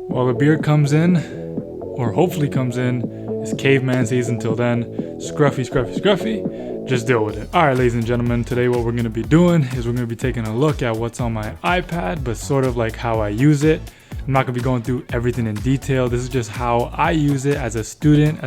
While the beer comes in, or hopefully comes in, it's caveman season. Till then, scruffy, scruffy, scruffy. Just deal with it. All right, ladies and gentlemen, today what we're gonna be doing is we're gonna be taking a look at what's on my iPad, but sort of like how I use it. I'm not gonna be going through everything in detail. This is just how I use it as a student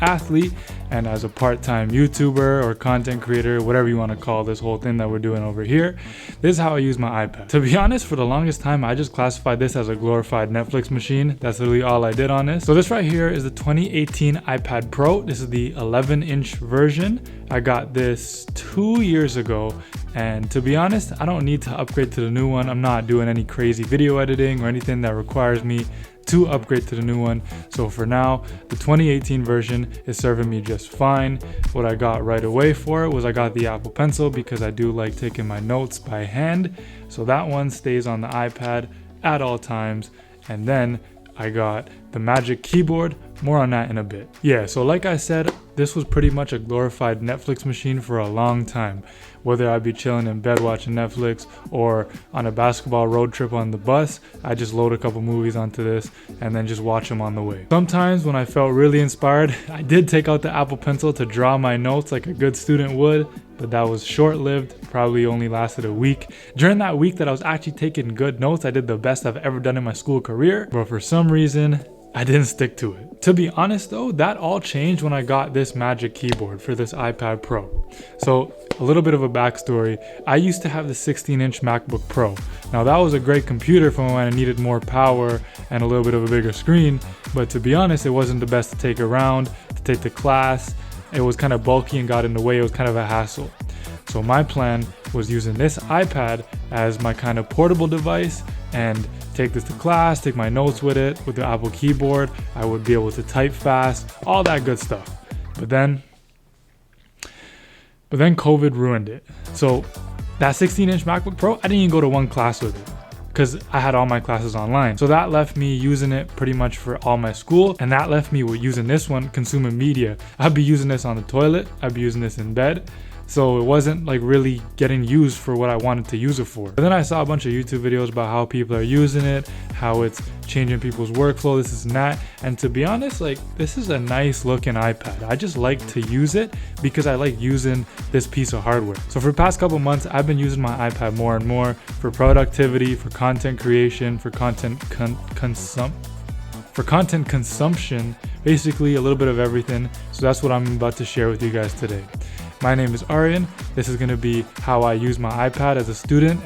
athlete, and as a part-time YouTuber or content creator, whatever you want to call this whole thing that we're doing over here. This is how I use my iPad. To be honest, for the longest time, I just classified this as a glorified Netflix machine. That's literally all I did on this. So this right here is the 2018 iPad Pro. This is the 11-inch version. I got this 2 years ago, and to be honest, I don't need to upgrade to the new one. I'm not doing any crazy video editing or anything that requires me to upgrade to the new one. So for now, the 2018 version is serving me just fine. What I got right away for it was I got the Apple Pencil because I do like taking my notes by hand. So that one stays on the iPad at all times. And then I got the Magic Keyboard. More on that in a bit. Yeah, so like I said, this was pretty much a glorified Netflix machine for a long time. Whether I'd be chilling in bed watching Netflix or on a basketball road trip on the bus, I just load a couple movies onto this and then just watch them on the way. Sometimes when I felt really inspired, I did take out the Apple Pencil to draw my notes like a good student would, but that was short-lived, probably only lasted a week. During that week that I was actually taking good notes, I did the best I've ever done in my school career, but for some reason, I didn't stick to it. To be honest though, that all changed when I got this Magic Keyboard for this iPad Pro. So a little bit of a backstory. I used to have the 16-inch MacBook Pro. Now that was a great computer for when I needed more power and a little bit of a bigger screen, but to be honest, it wasn't the best to take around, to take to class. It was kind of bulky and got in the way. It was kind of a hassle. So my plan was using this iPad as my kind of portable device and take this to class, take my notes with it, with the Apple keyboard. I would be able to type fast, all that good stuff. But then COVID ruined it. So that 16-inch MacBook Pro, I didn't even go to one class with it because I had all my classes online. So that left me using it pretty much for all my school, and that left me with using this one, consuming media. I'd be using this on the toilet, I'd be using this in bed. So it wasn't like really getting used for what I wanted to use it for. But then I saw a bunch of YouTube videos about how people are using it, how it's changing people's workflow, this and that. And to be honest, like, this is a nice looking iPad. I just like to use it because I like using this piece of hardware. So for the past couple months, I've been using my iPad more and more for productivity, for content creation, for content consumption, basically a little bit of everything. So that's what I'm about to share with you guys today. My name is Aryan. This is going to be how I use my iPad as a student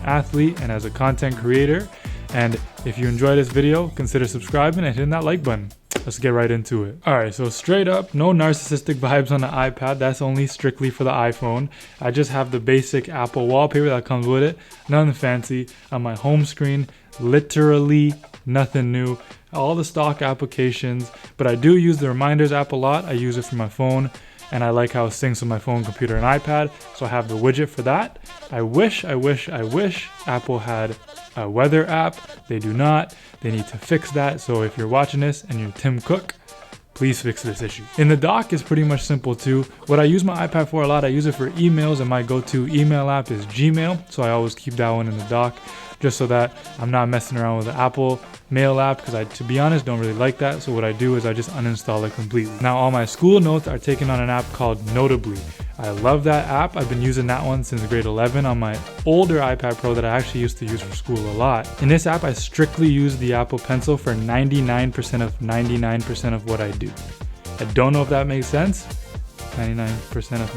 athlete, and as a content creator. And if you enjoy this video, consider subscribing and hitting that like button. Let's get right into it. All right, so straight up, no narcissistic vibes on the iPad. That's only strictly for the iPhone. I just have the basic Apple wallpaper that comes with it. Nothing fancy. On my home screen, literally nothing new. All the stock applications, but I do use the Reminders app a lot. I use it for my phone, and I like how it syncs with my phone, computer, and iPad. So I have the widget for that. I wish Apple had a weather app. They do not. They need to fix that. So if you're watching this and you're Tim Cook, please fix this issue. In the dock is pretty much simple too. What I use my iPad for a lot, I use it for emails, and my go-to email app is Gmail. So I always keep that one in the dock, just so that I'm not messing around with the Apple Mail app, because I, to be honest, don't really like that. So what I do is I just uninstall it completely. Now all my school notes are taken on an app called Notably. I love that app. I've been using that one since grade 11 on my older iPad Pro that I actually used to use for school a lot. In this app, I strictly use the Apple Pencil for 99% of what I do. I don't know if that makes sense. 99% of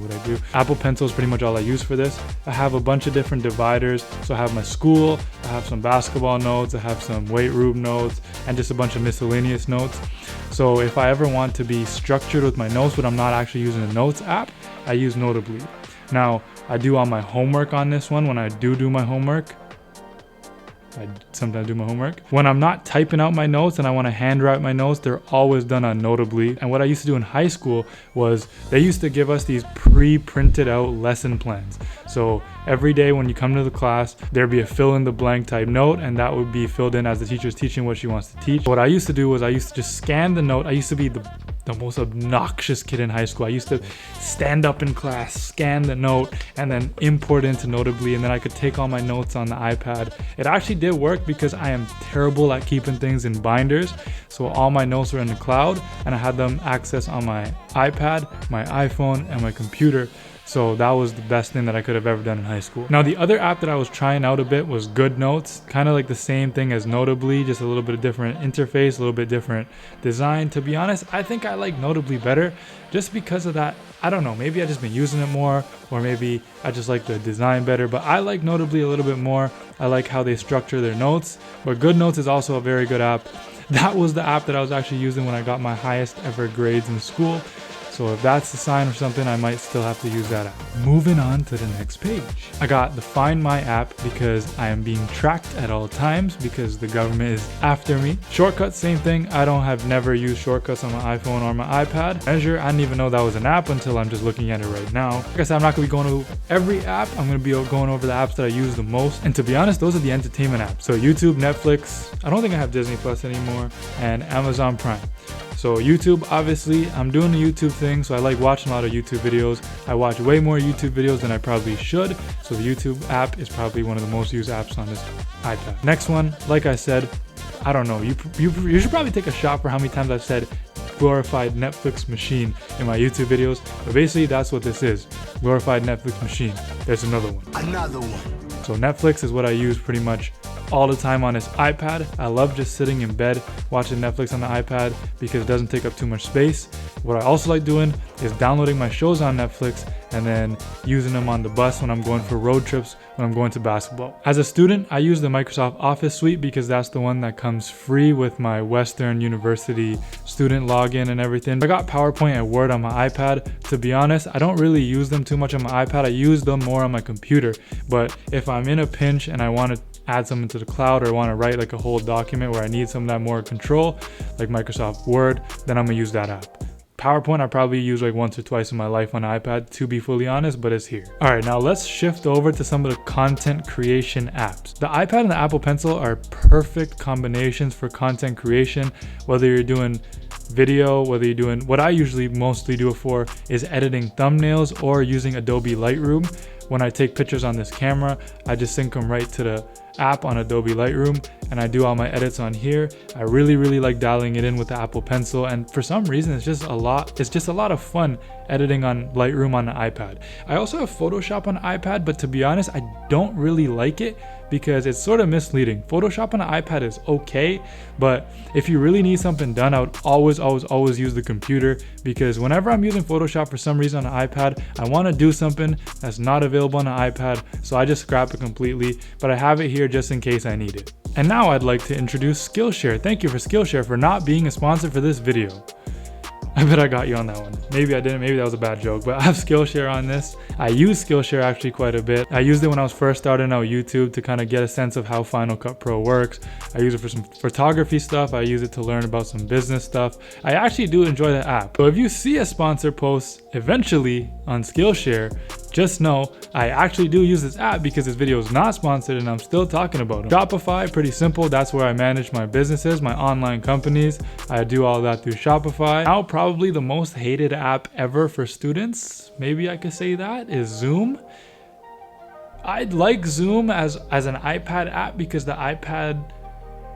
what I do. Apple Pencil is pretty much all I use for this. I have a bunch of different dividers. So I have my school, I have some basketball notes, I have some weight room notes, and just a bunch of miscellaneous notes. So if I ever want to be structured with my notes, but I'm not actually using a notes app, I use Notably. Now, I do all my homework on this one. When I do my homework, I sometimes do my homework. When I'm not typing out my notes and I want to handwrite my notes, they're always done on Notably. And what I used to do in high school was they used to give us these pre-printed out lesson plans. So every day when you come to the class, there'd be a fill in the blank type note, and that would be filled in as the teacher's teaching what she wants to teach. What I used to do was I used to just scan the note. I used to be the most obnoxious kid in high school. I used to stand up in class, scan the note, and then import into Notably, and then I could take all my notes on the iPad. It actually did work because I am terrible at keeping things in binders, so all my notes were in the cloud, and I had them access on my iPad, my iPhone, and my computer. So that was the best thing that I could have ever done in high school. Now, the other app that I was trying out a bit was GoodNotes, kind of like the same thing as Notably, just a little bit of different interface, a little bit different design. To be honest, I think I like Notably better just because of that. I don't know, maybe I just been using it more, or maybe I just like the design better, but I like Notably a little bit more. I like how they structure their notes, but GoodNotes is also a very good app. That was the app that I was actually using when I got my highest ever grades in school. So if that's a sign or something, I might still have to use that app. Moving on to the next page. I got the Find My app because I am being tracked at all times because the government is after me. Shortcuts, same thing. I have never used shortcuts on my iPhone or my iPad. Measure, I didn't even know that was an app until I'm just looking at it right now. Like I said, I'm not gonna be going over every app. I'm gonna be going over the apps that I use the most. And to be honest, those are the entertainment apps. So YouTube, Netflix, I don't think I have Disney Plus anymore, and Amazon Prime. So YouTube, obviously, I'm doing the YouTube thing, so I like watching a lot of YouTube videos. I watch way more YouTube videos than I probably should, so the YouTube app is probably one of the most used apps on this iPad. Next one, like I said, I don't know, you should probably take a shot for how many times I've said glorified Netflix machine in my YouTube videos, but basically that's what this is, glorified Netflix machine. There's another one. So Netflix is what I use pretty much all the time on this iPad. I love just sitting in bed watching Netflix on the iPad because it doesn't take up too much space. What I also like doing is downloading my shows on Netflix and then using them on the bus when I'm going for road trips, when I'm going to basketball. As a student, I use the Microsoft Office suite because that's the one that comes free with my Western University student login and everything. I got PowerPoint and Word on my iPad. To be honest, I don't really use them too much on my iPad. I use them more on my computer. But if I'm in a pinch and I want to add something to the cloud or want to write like a whole document where I need some of that more control, like Microsoft Word, then I'm gonna use that app. PowerPoint I probably use like once or twice in my life on iPad, to be fully honest, but it's here. All right, now let's shift over to some of the content creation apps. The iPad and the Apple Pencil are perfect combinations for content creation, whether you're doing video, whether you're doing, what I usually mostly do it for is editing thumbnails or using Adobe Lightroom. When I take pictures on this camera, I just sync them right to the app on Adobe Lightroom and I do all my edits on here. I really like dialing it in with the Apple Pencil, and for some reason it's just a lot of fun editing on Lightroom on the iPad. I also have Photoshop on the iPad, but to be honest, I don't really like it because it's sort of misleading. Photoshop on the iPad is okay, but if you really need something done, I would always use the computer, because whenever I'm using Photoshop for some reason on the iPad, I want to do something that's not available on the iPad, so I just scrap it completely, but I have it here just in case I need it. And now I'd like to introduce Skillshare. Thank you for Skillshare for not being a sponsor for this video. I bet I got you on that one. Maybe I didn't, maybe that was a bad joke, but I have Skillshare on this. I use Skillshare actually quite a bit. I used it when I was first starting out YouTube to kind of get a sense of how Final Cut Pro works. I use it for some photography stuff. I use it to learn about some business stuff. I actually do enjoy the app. So if you see a sponsor post eventually on Skillshare, just know I actually do use this app because this video is not sponsored and I'm still talking about it. Shopify, pretty simple. That's where I manage my businesses, my online companies. I do all that through Shopify. Now, probably the most hated app ever for students, maybe I could say that, is Zoom. I'd like Zoom as an iPad app because the iPad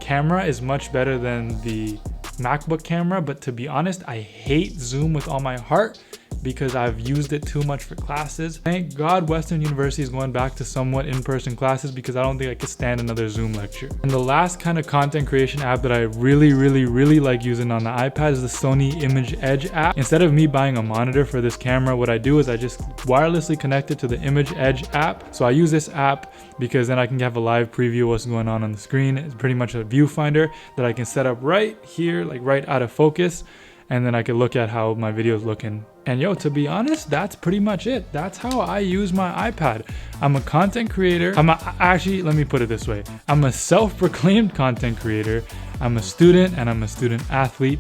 camera is much better than the MacBook camera, but to be honest, I hate Zoom with all my heart because I've used it too much for classes. Thank God Western University is going back to somewhat in-person classes because I don't think I could stand another Zoom lecture. And the last kind of content creation app that I really like using on the iPad is the Sony Image Edge app. Instead of me buying a monitor for this camera, what I do is I just wirelessly connect it to the Image Edge app. So I use this app because then I can have a live preview of what's going on the screen. It's pretty much a viewfinder that I can set up right here, like right out of focus, and then I can look at how my video is looking. And yo, to be honest, that's pretty much it. That's how I use my iPad. I'm a content creator. Actually, let me put it this way. I'm a self-proclaimed content creator. I'm a student and I'm a student athlete.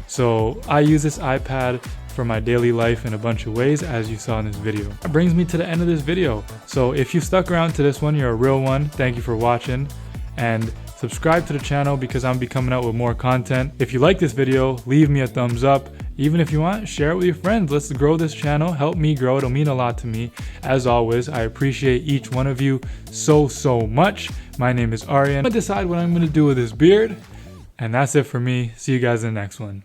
So I use this iPad for my daily life in a bunch of ways, as you saw in this video. That brings me to the end of this video. So if you stuck around to this one, you're a real one. Thank you for watching. And subscribe to the channel because I'm be coming out with more content. If you like this video, leave me a thumbs up Even if you want, share it with your friends. Let's grow this channel. Help me grow. It'll mean a lot to me. As always, I appreciate each one of you so much. My name is Aryan. I'm gonna decide what I'm gonna do with this beard. And that's it for me. See you guys in the next one.